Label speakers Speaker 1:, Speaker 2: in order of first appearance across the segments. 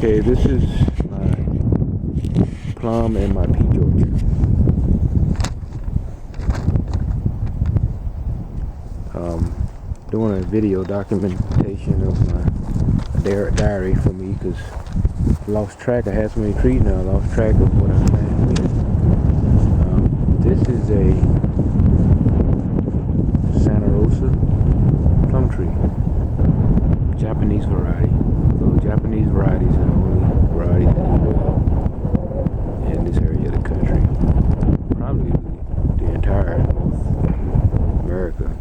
Speaker 1: Okay, this is my plum and my peach orchard. Doing a video documentation of my diary for me because I lost track. I had so many trees now, I lost track of what I planted. This is a Santa Rosa plum tree, Japanese variety. So Japanese varieties are the only varieties that do well in this area of the country. Probably the entire North America.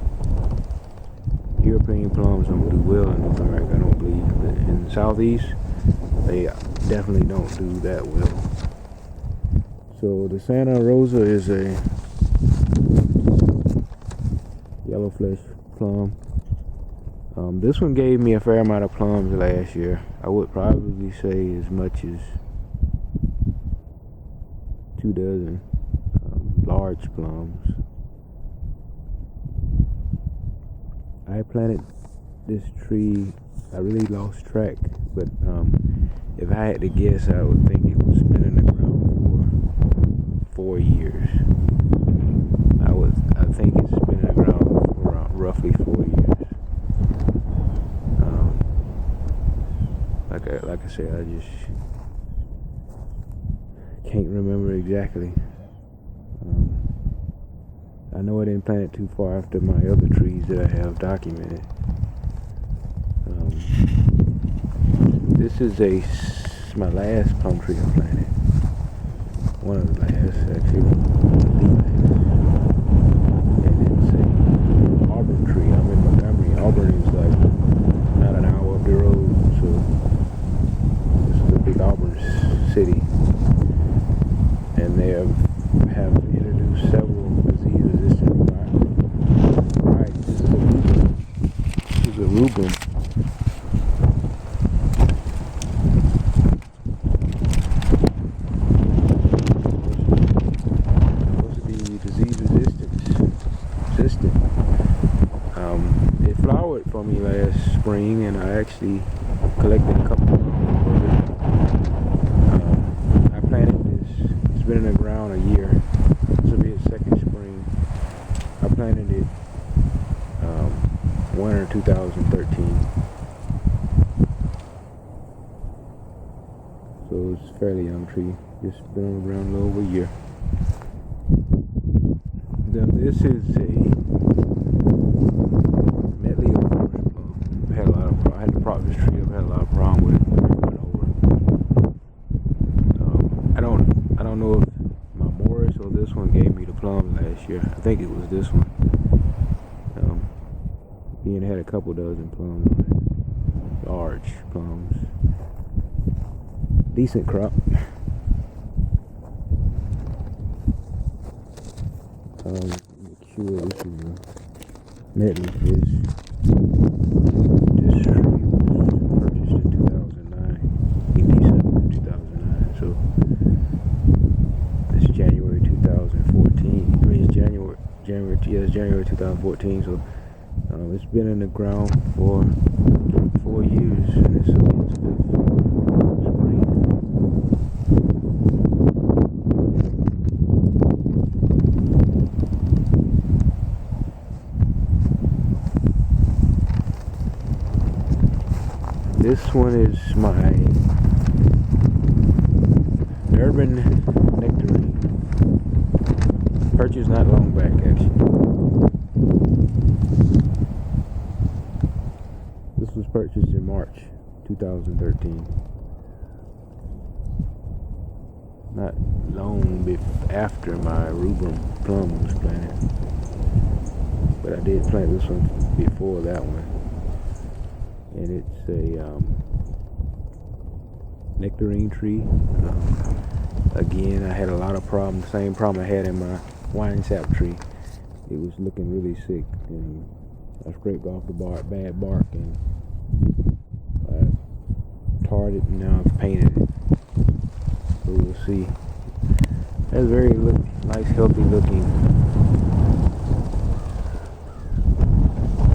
Speaker 1: European plums don't do well in North America, I don't believe. But in the Southeast, they definitely don't do that well. So the Santa Rosa is a yellow flesh plum. This one gave me a fair amount of plums last year. I would probably say as much as 2 dozen large plums. I planted this tree, I really lost track, but if I had to guess, I would think it was been in the ground for 4 years. I think it's been in the ground for around roughly 4 years. Like I said, I just can't remember exactly. I know I didn't plant it too far after my other trees that I have documented. This is my last plum tree I planted. One of the last, actually. And it's an Auburn tree. I'm in Montgomery. Auburn is like not an hour up the road, so this is a big Auburn city. And they have introduced several disease-resistant varieties. This is a rubrum. Supposed to be disease-resistant. It flowered for me last spring, and I actually collected a couple of them. I planted this. It's been in the ground a year. This will be its second spring. I planted it winter 2013. So it's a fairly young tree. Just been on the ground a little over a year. Now this is a medley of orange plum. I had to prop this tree up. I had a lot of problem with it. I don't know if my Morris or this one gave me the plum last year. I think it was this one. He had a couple dozen plums on it. Large plums. Decent crop. Make sure this is a medley fish. This tree was purchased in 2009. In December 2009. So it's January 2014. I mean, it's January 2014. So it's been in the ground for 4 years, and it's its fifth spring. This one is my Durban nectarine. Purchased not long back, actually. This was purchased in March 2013. Not long after my rubrum plum was planted. But I did plant this one before that one. And it's a nectarine tree. Again, I had a lot of problems, same problem I had in my wine sap tree. It was looking really sick, and I scraped off the bad bark, and I tarred it, and now I've painted it. So we'll see. It has very nice, healthy looking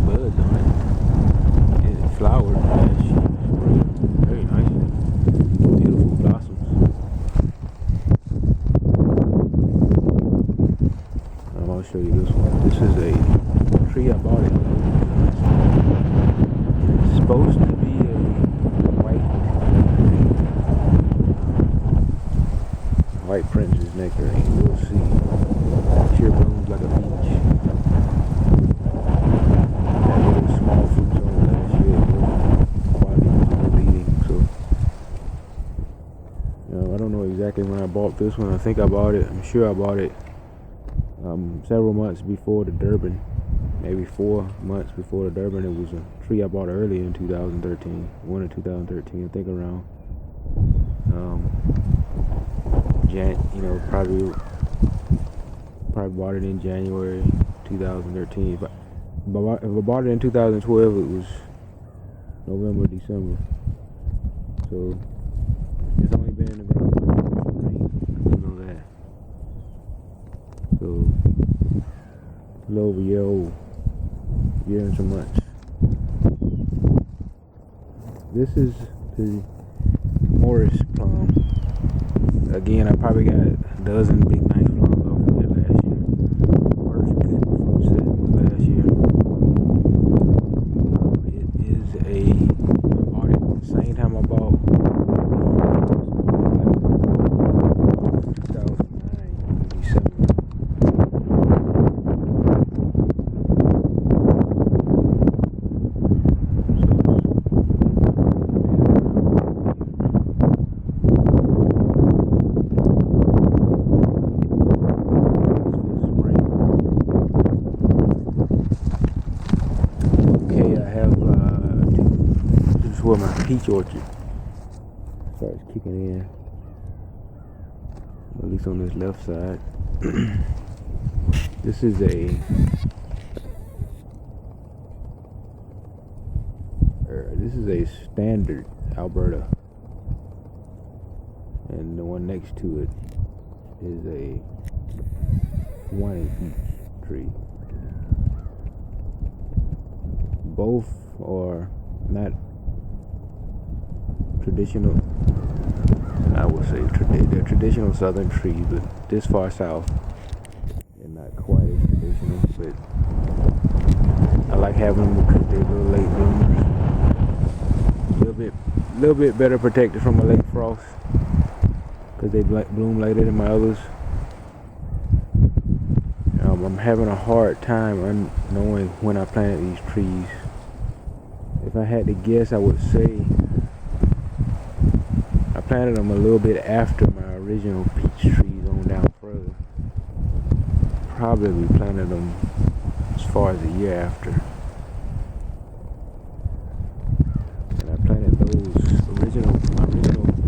Speaker 1: buds on it. It flowered last spring, very nice. bought it. It's supposed to be a white Princess nectarine. We'll see. Sure blooms like a peach. Had little small fruits on it last year. Quality was misleading. So I don't know exactly when I bought this one. I think I bought it. I'm sure I bought it several months before the Durban. Maybe 4 months before the Durban. It was a tree I bought early in 2013. One in 2013, I think around probably bought it in January 2013. If I bought it in 2012, it was November, December. So it's only been in the ground for spring. I know that. So a little over a year old. Year and some months. This is the Morris plum. Again, I probably got a dozen big nice plums off of it last year. First good fruit set was last year. It is I bought it the same time I bought 2009 December. Where my peach orchard starts kicking in, at least on this left side. This is a standard Alberta, and the one next to it is a Hawaiian peach tree. Both are not traditional, I would say they're traditional southern trees, but this far south they're not quite as traditional. But I like having them because they're little late bloomers, a little bit better protected from a late frost because they bloom later than my others. I'm having a hard time knowing when I planted these trees. If I had to guess, I would say I planted them a little bit after my original peach trees on down further. Probably planted them as far as a year after. And I planted my original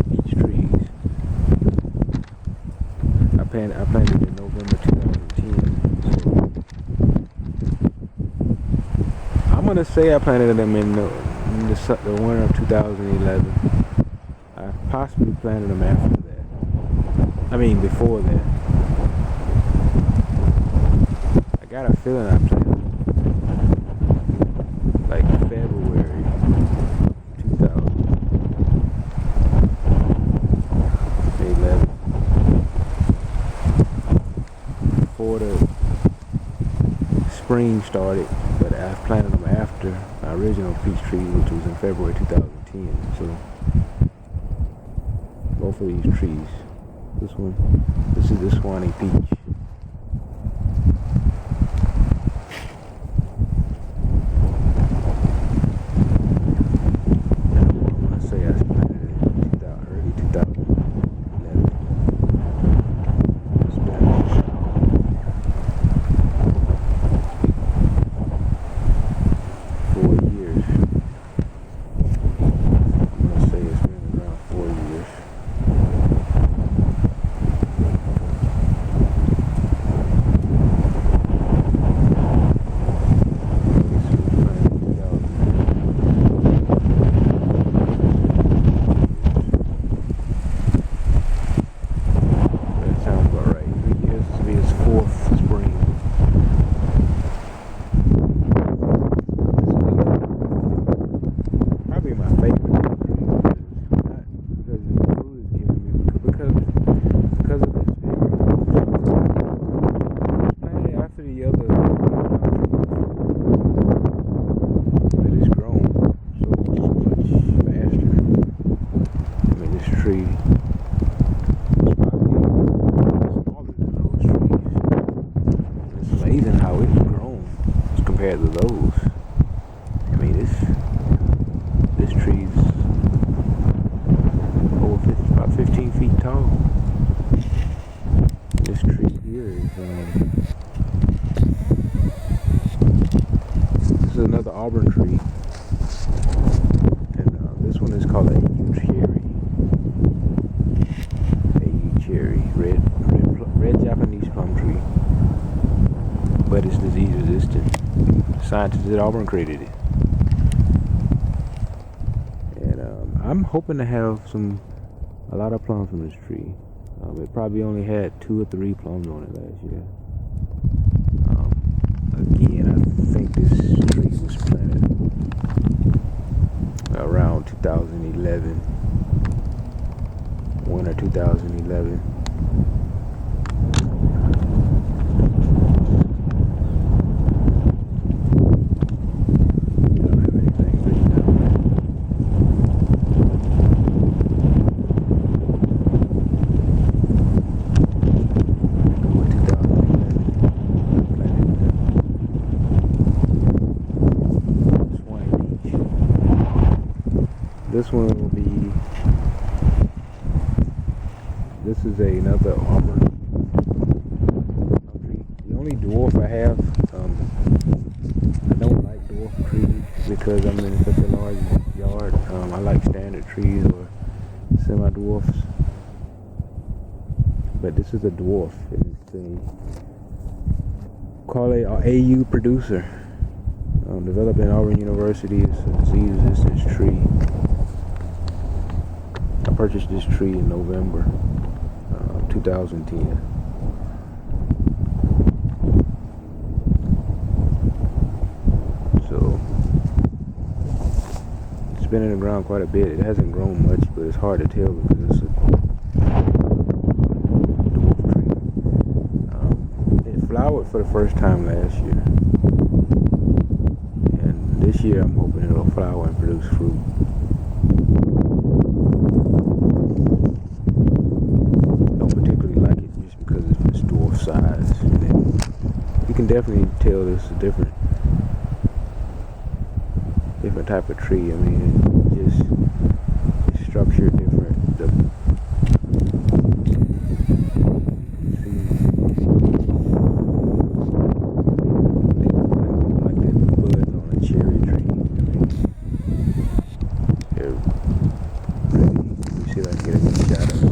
Speaker 1: peach trees. I planted in November 2010. So I'm gonna say I planted them in the winter of 2011. I possibly planted them after that. I mean, before that. I got a feeling I planted them like February 2011. Before the spring started, but I planted them after my original peach tree, which was in February 2010. So both of these trees. This is the Swanee peach. I want to say I planted it in early 2011. It's been 4 years. I'm going to say it's been around 4 years. Auburn tree, and this one is called AU cherry. AU cherry, red Japanese plum tree, but it's disease resistant. Scientists at Auburn created it, and I'm hoping to have a lot of plums from this tree. It probably only had 2 or 3 plums on it last year. Again, I think this tree was planted around 2011, winter 2011. Don't have anything written down there. This one will be, this is another Auburn tree. The only dwarf I have, I don't like dwarf trees because I'm in such a large yard. I like standard trees or semi-dwarfs. But this is a dwarf. It's call it an AU producer. Developed at Auburn University. It's a disease resistance tree. I purchased this tree in November 2010. So it's been in the ground quite a bit. It hasn't grown much, but it's hard to tell because it's a dwarf tree. It flowered for the first time last year, and this year I'm hoping it'll flower and produce fruit. Size, and you can definitely tell this is a different type of tree. I mean, it's structured different. Like the buds on a cherry tree. I mean, they're really. Let me see if I can get a good shot of it.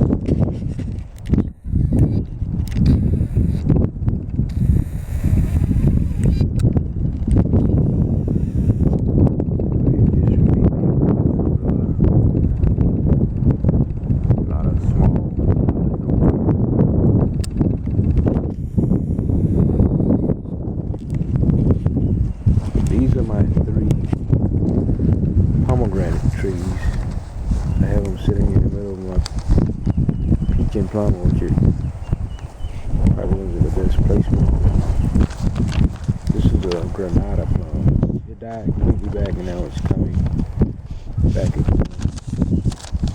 Speaker 1: These are my 3 pomegranate trees. I have them sitting in the middle of my peach and plum orchard. Probably ones are the best placement. This is a Granada plum. It died completely back and now it's coming back again.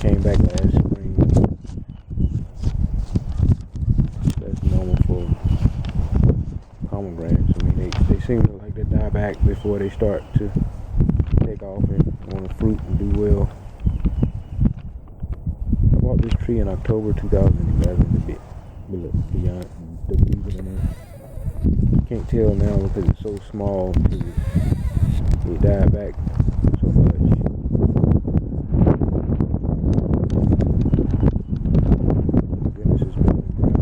Speaker 1: Came back last spring. That's normal for pomegranates. I mean, they seem to like to die back before they start to take off and want to fruit and do well. I bought this tree in October 2011. Beyond the believe it or not. Can't tell now because it's so small. It died back so much. Goodness, it's been in the ground.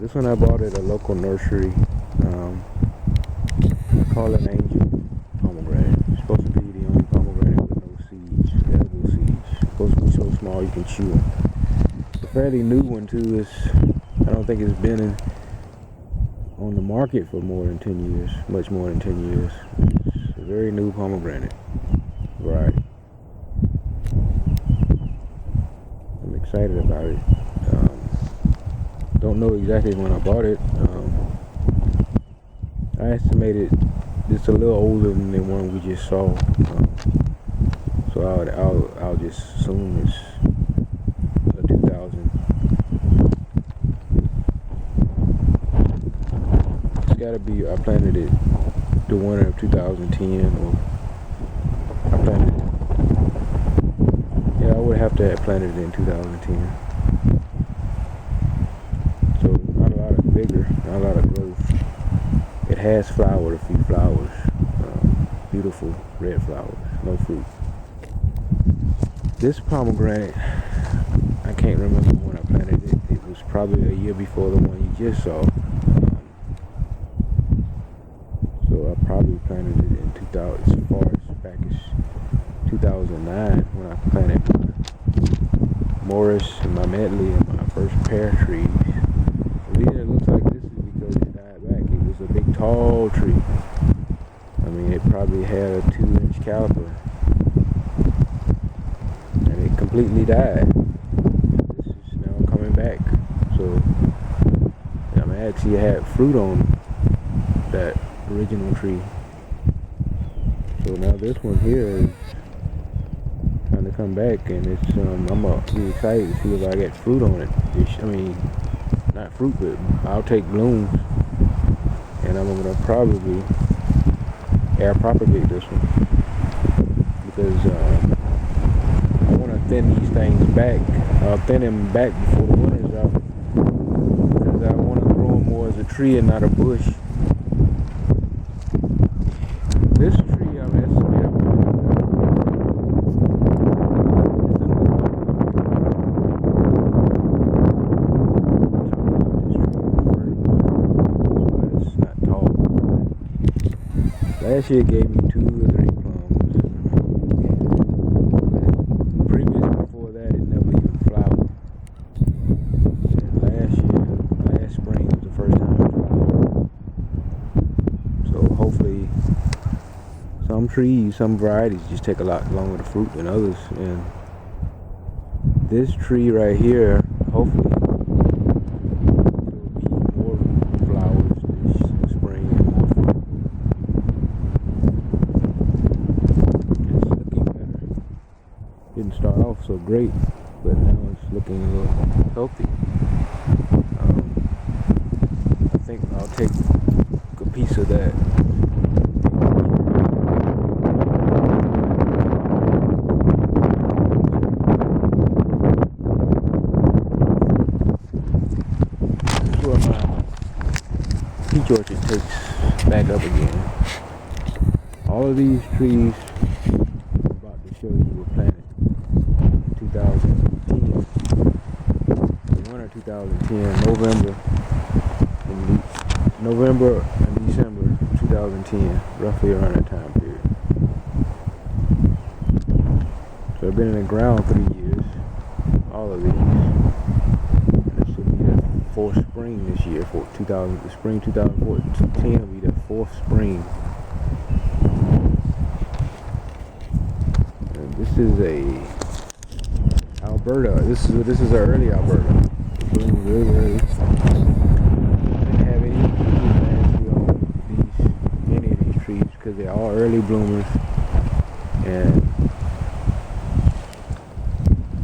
Speaker 1: This one I bought at a local nursery. I call it an angel pomegranate. It's supposed to be the only pomegranate with no seeds, edible seeds. It's supposed to be so small you can chew them. It's a fairly new one too. I don't think it's been on the market for more than 10 years, much more than 10 years. It's a very new pomegranate variety. I'm excited about it. Don't know exactly when I bought it. I estimated it's a little older than the one we just saw. So I'll just assume it's a 2000. It's gotta be. I planted it the winter of 2010 or planted it. Yeah, I would have to have planted it in 2010. So not a lot of vigor, not a lot of growth. It has flowered a few flowers, beautiful red flowers, no fruit. This pomegranate, I can't remember when I planted it. It was probably a year before the one you just saw. So I probably planted it in 2000, as far as back as 2009 when I planted my Morris and my Medley and my first pear trees. The reason it looks like this is because it died back. It was a big tall tree. I mean, it probably had a 2-inch caliper. And it completely died. This is now coming back. So I'm actually had fruit on that original tree. So now this one here is trying to come back, and it's I'm gonna be excited to see if I get fruit on it. I mean, not fruit, but I'll take blooms, and I'm gonna probably air propagate this one because I want to thin these things back. I'll thin them back before the winter's out because I want to grow them more as a tree and not a bush. This tree I'm estimating it's not tall. Last year it gave me 2 or 3 plums. Previous before that it never even flowered. And last spring was the first time it flowered. So hopefully some trees, some varieties just take a lot longer to fruit than others, and this tree right here, hopefully there will be more flowers this spring and more fruit. It's looking better. Didn't start off so great, but now it's looking a little healthy. I think I'll take a piece of that. Peach orchard takes back up again. All of these trees I'm about to show you were planted in 2010. The winter 2010, November and December 2010, roughly around that time period. So I've been in the ground 3 years, all of these. For spring this year, for spring 2014 will be the 4th spring. And this is a Alberta. This is an early Alberta. It blooms really early. I didn't have any of these trees because they're all early bloomers, and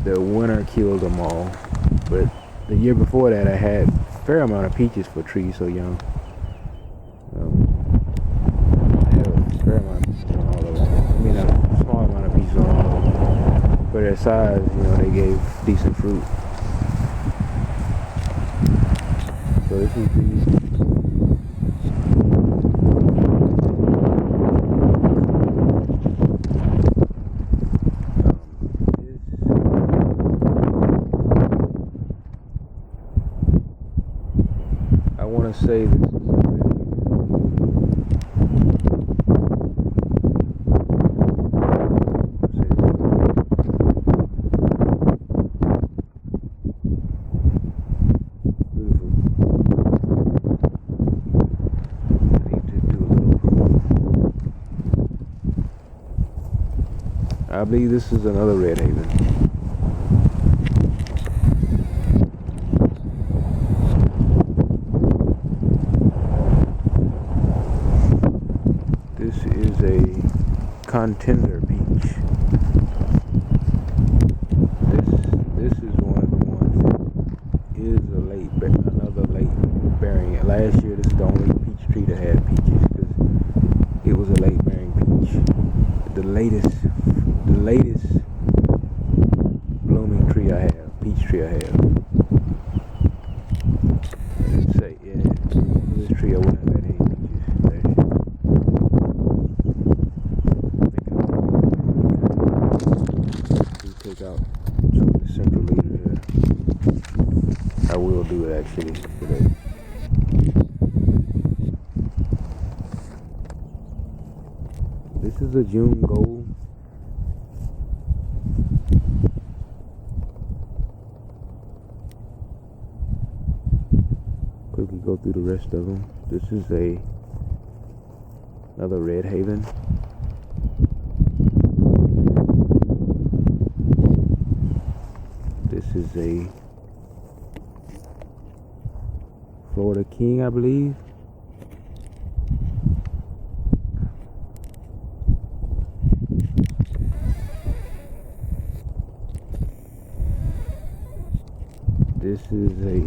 Speaker 1: the winter killed them all. But the year before that, I had a fair amount of peaches for trees so young. I had a fair amount of peaches on all of them. I mean, a small amount of peaches on all of them. For their size, they gave decent fruit. So this is the say this is I believe this is another red haven. This is a contender peach. This is one of the ones that is another late bearing. Last year, this is the only peach tree that had peaches because it was a late bearing peach. The latest tree I have, peach tree I have. And it's this tree I wouldn't have had any peaches last year. We take out some of the central leaves here. I will do it actually today. This is a June gold. Quickly go through the rest of them. This is another Red Haven. This is a Florida King, I believe. This is a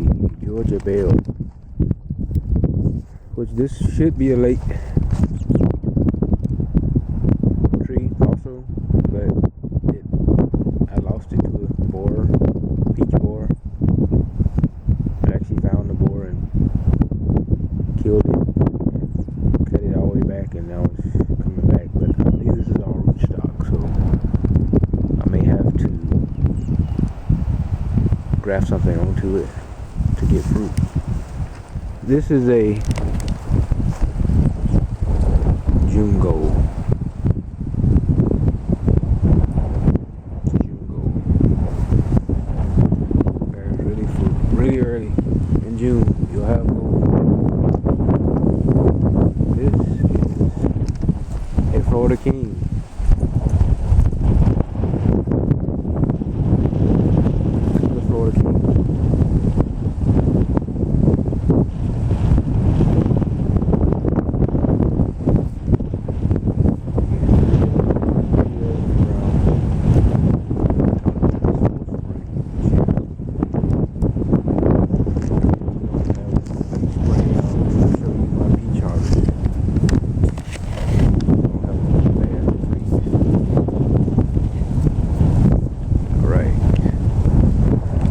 Speaker 1: Georgia Belle, which this should be a late tree also, but I lost it to a borer, peach borer. I actually found the borer and killed it, cut it all the way back, and now it's coming back. But I believe this is all rootstock, so I may have to graft something onto it to get fruit. This is a June gold.